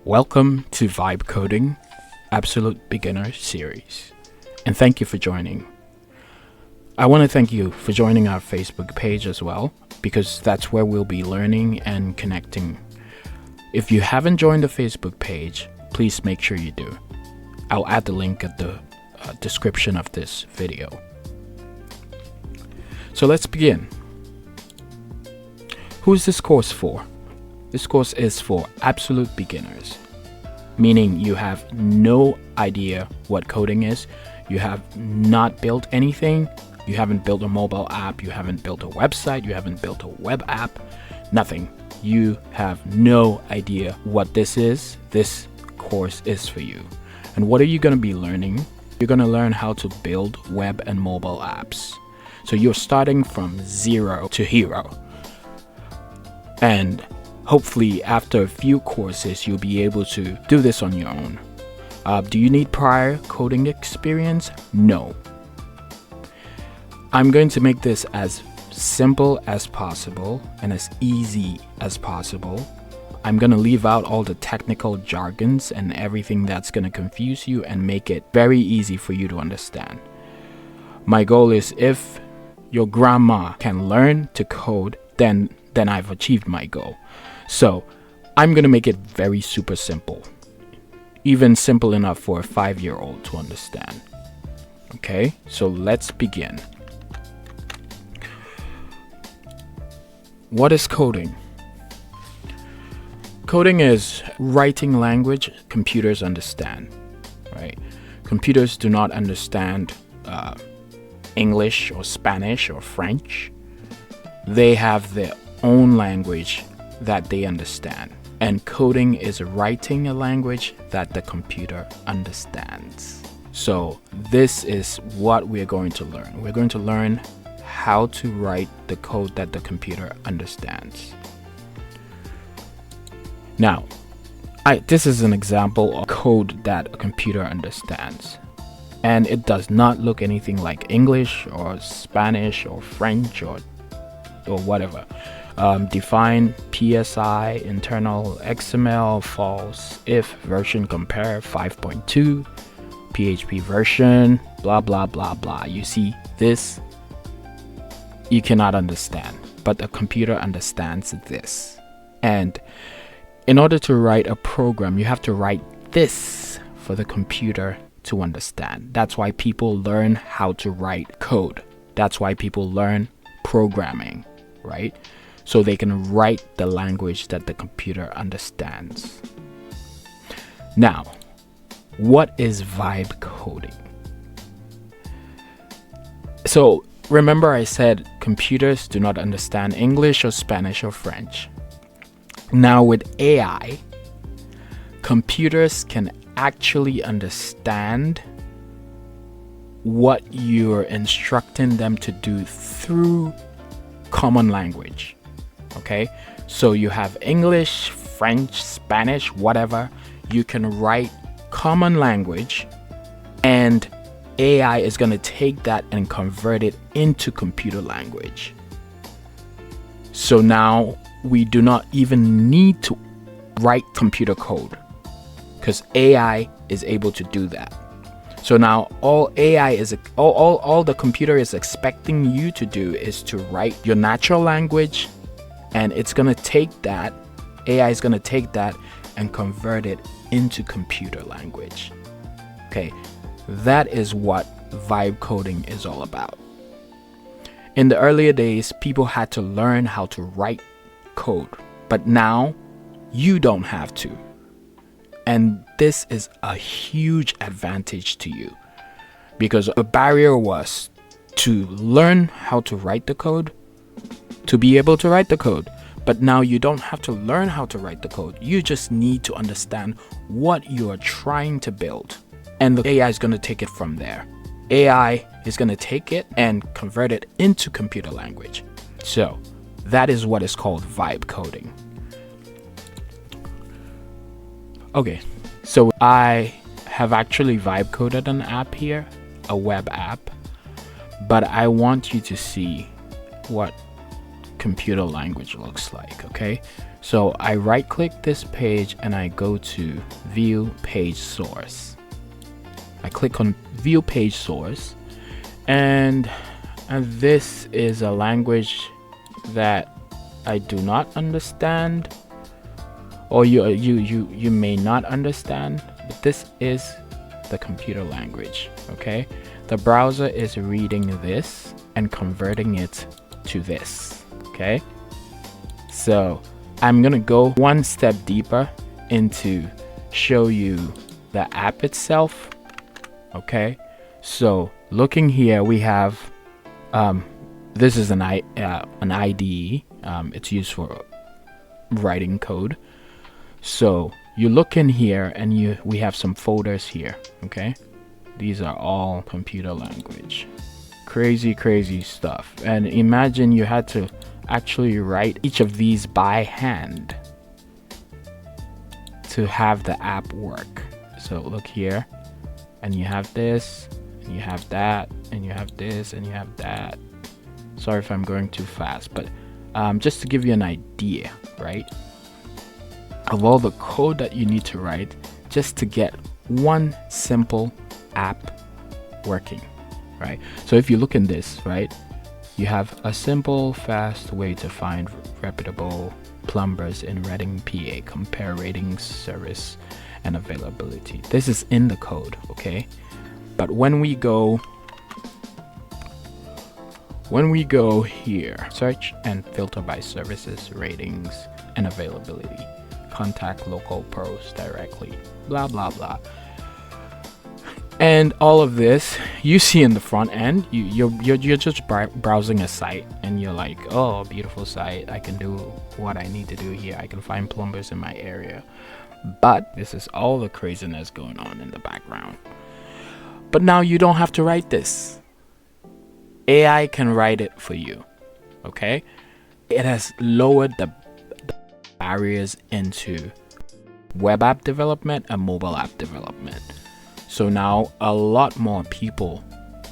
Welcome to Vibe Coding Absolute Beginner Series, and thank you for joining. I want to thank you for joining our Facebook page as well, because that's where we'll be learning and connecting. If you haven't joined the Facebook page, please make sure you do. I'll add the link at the description of this video. So let's begin. Who is this course for? This course is for absolute beginners, meaning you have no idea what coding is, you have not built anything, you haven't built a mobile app, you haven't built a website, you haven't built a web app, nothing. You have no idea what this is. This course is for you. And what are you going to be learning? You're going to learn how to build web and mobile apps. So you're starting from zero to hero. And hopefully after a few courses, you'll be able to do this on your own. Do you need prior coding experience? No. I'm going to make this as simple as possible and as easy as possible. I'm going to leave out all the technical jargons and everything that's going to confuse you and make it very easy for you to understand. My goal is if your grandma can learn to code, then I've achieved my goal. So I'm going to make it very super simple, even simple enough for a 5-year-old to understand. Okay, so let's begin. What is coding? Coding is writing language computers understand, right? Computers do not understand English or Spanish or French. They have their own language that they understand. And coding is writing a language that the computer understands. So this is what we're going to learn. We're going to learn how to write the code that the computer understands. Now, this is an example of code that a computer understands. And it does not look anything like English or Spanish or French or whatever. Define PSI, internal XML, false, if version compare 5.2, PHP version, blah, blah, blah, blah. You see this? You cannot understand, but the computer understands this. And in order to write a program, you have to write this for the computer to understand. That's why people learn how to write code. That's why people learn programming, right? So they can write the language that the computer understands. Now, what is vibe coding? So remember I said computers do not understand English or Spanish or French. Now with AI, computers can actually understand what you're instructing them to do through common language. Okay, so you have English, French, Spanish, whatever. You can write common language, and AI is going to take that and convert it into computer language. So now we do not even need to write computer code because AI is able to do that. So now all the computer is expecting you to do is to write your natural language, and it's going to take that, AI is going to take that and convert it into computer language. Okay, that is what vibe coding is all about. In the earlier days, people had to learn how to write code, but now you don't have to. And this is a huge advantage to you, because the barrier was to learn how to write the code, to be able to write the code. But now you don't have to learn how to write the code. You just need to understand what you are trying to build. And the AI is going to take it from there. AI is going to take it and convert it into computer language. So that is what is called vibe coding. Okay, so I have actually vibe coded an app here, a web app, but I want you to see what computer language looks like. Okay, So I right click this page and I go to view page source. I click on view page source, and this is a language that I do not understand, or you may not understand, but this is the computer language. Okay, the browser is reading this and converting it to this. Okay, so I'm gonna go one step deeper into show you the app itself. Okay, so looking here, we have this is an IDE. It's used for writing code. So you look in here and we have some folders here. Okay, these are all computer language. Crazy stuff. And imagine you had to actually write each of these by hand to have the app work. So look here, and you have this, and you have that, and you have this, and you have that. Sorry if I'm going too fast, but just to give you an idea, right, of all the code that you need to write just to get one simple app working, right? So if you look in this, right, you have a simple, fast way to find reputable plumbers in Reading, PA. Compare ratings, service, and availability. This is in the code, okay? But when we go here, search and filter by services, ratings, and availability. Contact local pros directly, blah blah blah. And all of this you see in the front end. You're just browsing a site, and you're like, oh, beautiful site, I can do what I need to do here, I can find plumbers in my area. But this is all the craziness going on in the background. But now you don't have to write this. AI can write it for you. Okay, it has lowered the barriers into web app development and mobile app development. So now a lot more people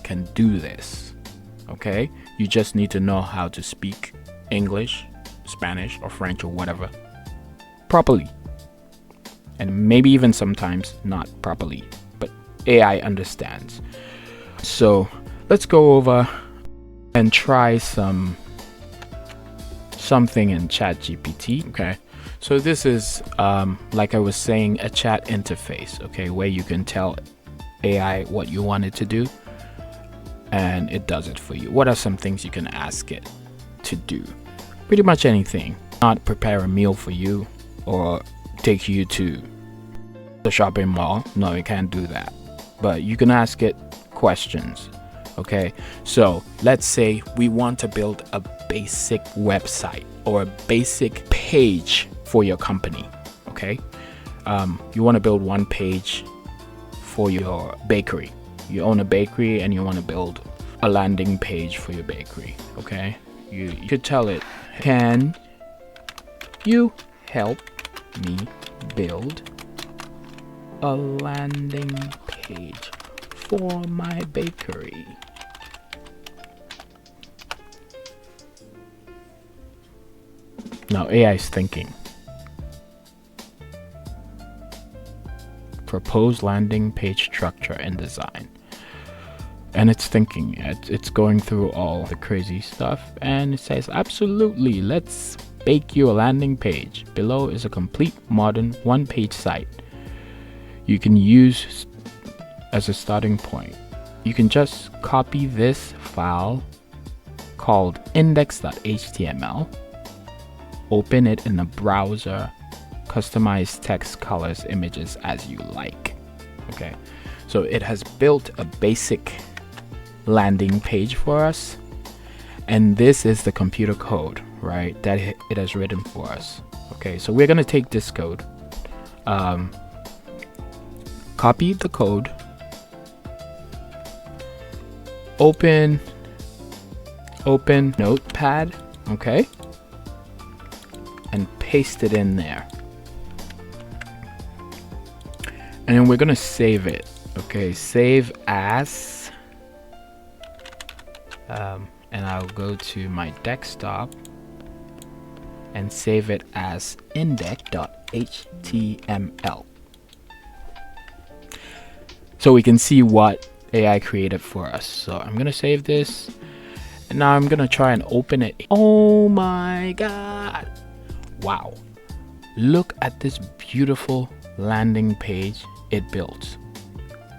can do this. Okay, you just need to know how to speak English, Spanish, or French, or whatever properly, and maybe even sometimes not properly, but AI understands. So let's go over and try something in ChatGPT. Okay, so this is like I was saying, a chat interface, okay, where you can tell AI what you want it to do and it does it for you. What are some things you can ask it to do? Pretty much anything. Not prepare a meal for you or take you to the shopping mall. No, it can't do that. But you can ask it questions. Okay, so let's say we want to build a basic website or a basic page for your company. Okay, you want to build one page for your bakery. You own a bakery and you want to build a landing page for your bakery. Okay, you could tell it, can you help me build a landing page for my bakery? Now AI is thinking. Propose landing page structure and design. And it's thinking. It's going through all the crazy stuff, and it says, absolutely, let's bake you a landing page. Below is a complete modern one-page site you can use as a starting point. You can just copy this file called index.html, open it in a browser, customize text, colors, images as you like. Okay, so it has built a basic landing page for us, and this is the computer code, right, that it has written for us. Okay, so we're gonna take this code, copy the code, open Notepad, okay, and paste it in there, and then we're gonna save it. Okay, save as, and I'll go to my desktop, and save it as index.html. So we can see what AI created for us. So I'm gonna save this, and now I'm gonna try and open it. Oh my god, wow, look at this beautiful landing page it built,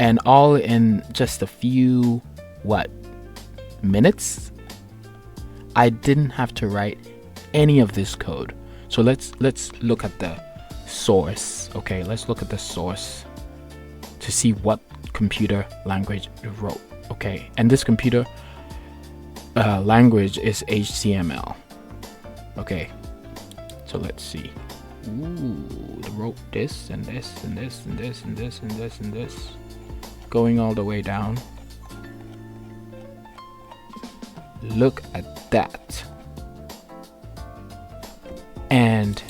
and all in just a few minutes. I didn't have to write any of this code. So let's look at the source. Okay, let's look at the source to see what computer language it wrote. Okay, and this computer language is HTML. Okay, so let's see. Ooh, it wrote this and this and this and this and this and this and this, going all the way down. Look at that. And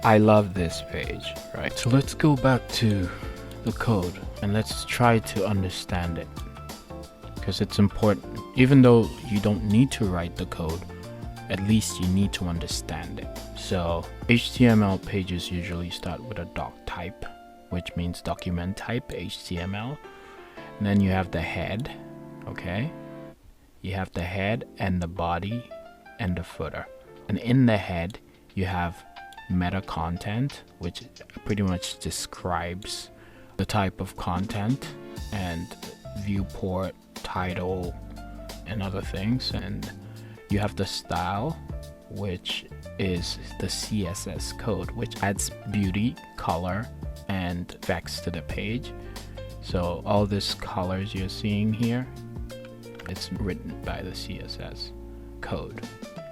I love this page, right? So let's go back to the code and let's try to understand it, because it's important. Even though you don't need to write the code, at least you need to understand it. So HTML pages usually start with a doc type, which means document type, HTML. And then you have the head, okay? You have the head and the body and the footer. And in the head, you have meta content, which pretty much describes the type of content, and viewport, title, and other things. And you have the style, which is the CSS code, which adds beauty, color, and effects to the page. So all these colors you're seeing here, it's written by the CSS code.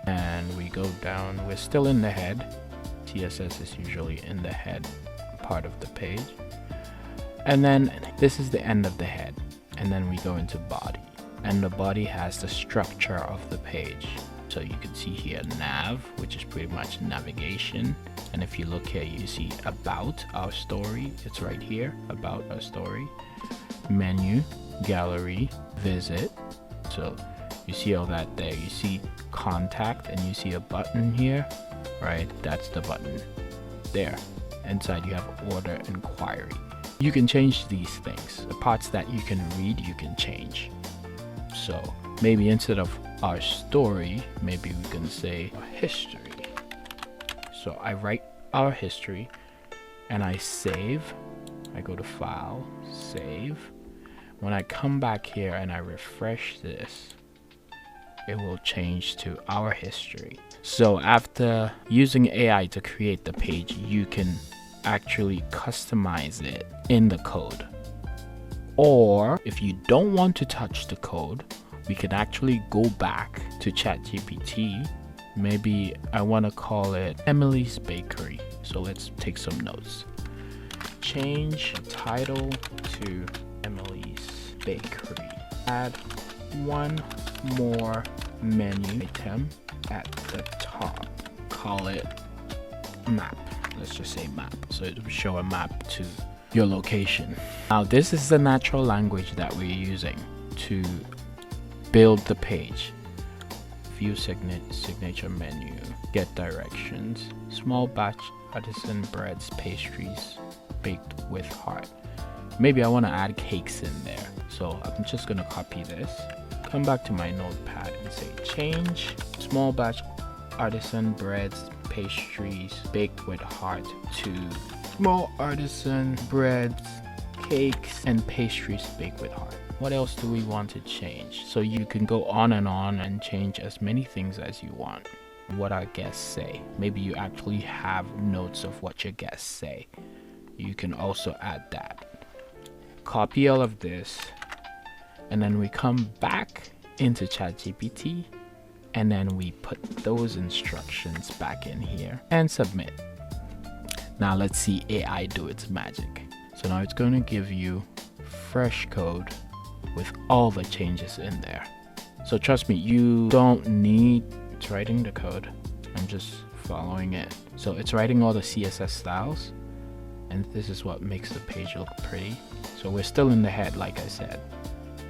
And we go down, we're still in the head. CSS is usually in the head part of the page. And then this is the end of the head. And then we go into body. And the body has the structure of the page. So you can see here nav, which is pretty much navigation. And if you look here, you see about our story. It's right here, about our story. Menu, gallery, visit. So you see all that there. You see contact, and you see a button here, right? That's the button there. Inside you have order inquiry. You can change these things. The parts that you can read, you can change. So maybe instead of our story, maybe we can say our history. So I write our history and I save. I go to file, save. When I come back here and I refresh this, it will change to our history. So after using AI to create the page, you can actually customize it in the code. Or if you don't want to touch the code, we can actually go back to ChatGPT. Maybe I want to call it Emily's Bakery. So let's take some notes. Change the title to Emily's Bakery. Add one more menu item at the top. Call it map. Let's just say map. So it will show a map to your location. Now this is the natural language that we're using to build the page. View signature menu, get directions, small batch artisan breads, pastries, baked with heart. Maybe I want to add cakes in there. So I'm just going to copy this, come back to my notepad and say change small batch artisan breads, pastries, baked with heart to small artisan breads, cakes, and pastries baked with heart. What else do we want to change? So you can go on and change as many things as you want. What our guests say. Maybe you actually have notes of what your guests say. You can also add that. Copy all of this, and then we come back into ChatGPT, and then we put those instructions back in here and submit. Now let's see AI do its magic. So now it's going to give you fresh code with all the changes in there. So trust me, you don't need, it's writing the code. I'm just following it. So it's writing all the CSS styles, and this is what makes the page look pretty. So we're still in the head, like I said.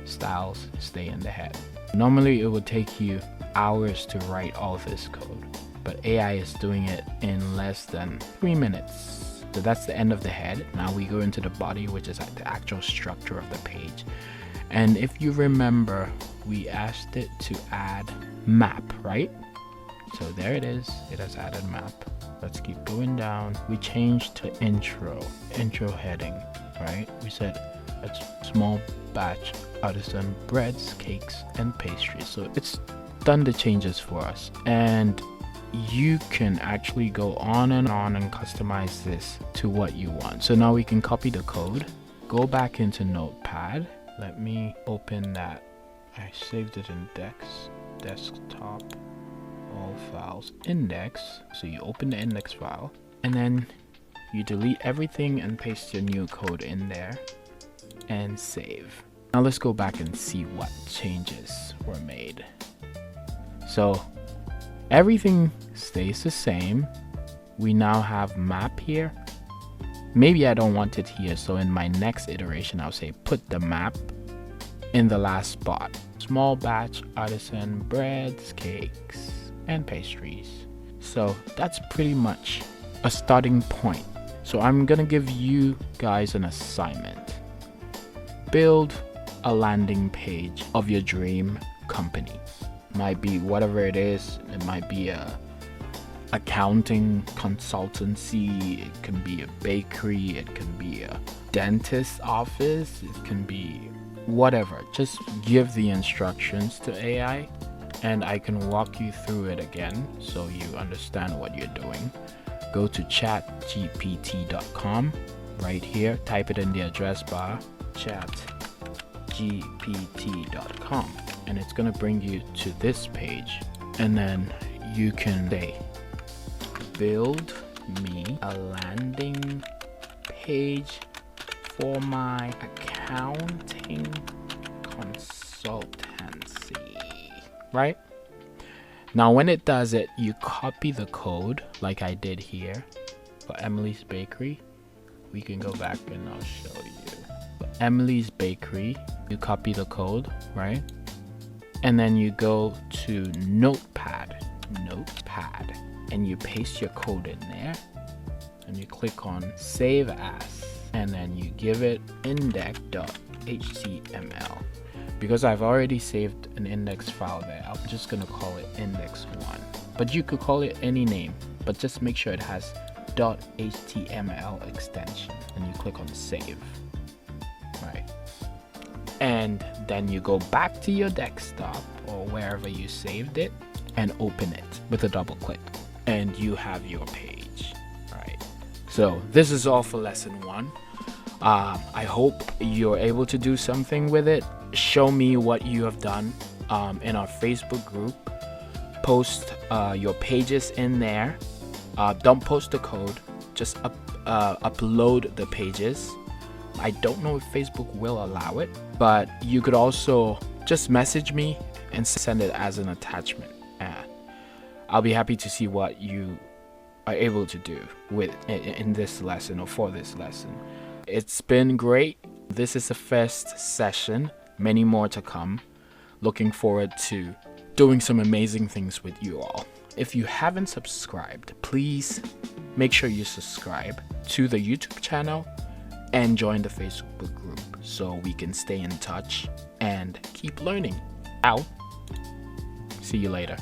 Styles stay in the head. Normally it would take you hours to write all this code, but AI is doing it in less than 3 minutes. So that's the end of the head. Now we go into the body, which is like the actual structure of the page. And if you remember, we asked it to add map, right? So there it is. It has added map. Let's keep going down. We changed to intro heading, right? We said it's small batch artisan breads, cakes, and pastries. So it's done the changes for us, and you can actually go on and customize this to what you want. So now we can copy the code, go back into Notepad. Let me open that. I saved it in desktop, all files, index. So you open the index file, and then you delete everything and paste your new code in there and save. Now let's go back and see what changes were made. So everything stays the same. We now have map here. Maybe I don't want it here, so in my next iteration I'll say put the map in the last spot. Small batch artisan breads, cakes, and pastries. So that's pretty much a starting point. So I'm gonna give you guys an assignment. Build a landing page of your dream company. Might be whatever it is. It might be a accounting consultancy, it can be a bakery, it can be a dentist office, it can be whatever. Just give the instructions to AI and I can walk you through it again so you understand what you're doing. Go to chatgpt.com right here, type it in the address bar, chatgpt.com, and it's gonna bring you to this page, and then you can say build me a landing page for my accounting consultancy, right? Now when it does it, you copy the code like I did here for Emily's Bakery. We can go back and I'll show you. For Emily's Bakery, you copy the code, right? And then you go to Notepad, and you paste your code in there, and you click on Save As, and then you give it index.html. Because I've already saved an index file there, I'm just gonna call it index1. But you could call it any name, but just make sure it has .html extension, and you click on Save, right? And then you go back to your desktop or wherever you saved it and open it with a double click, and you have your page, right? So this is all for lesson 1. I hope you're able to do something with it. Show me what you have done in our Facebook group. Post your pages in there. Don't post the code, just upload the pages. I don't know if Facebook will allow it, but you could also just message me and send it as an attachment. I'll be happy to see what you are able to do with in this lesson or for this lesson. It's been great. This is the first session, many more to come. Looking forward to doing some amazing things with you all. If you haven't subscribed, please make sure you subscribe to the YouTube channel and join the Facebook group so we can stay in touch and keep learning. Out. See you later.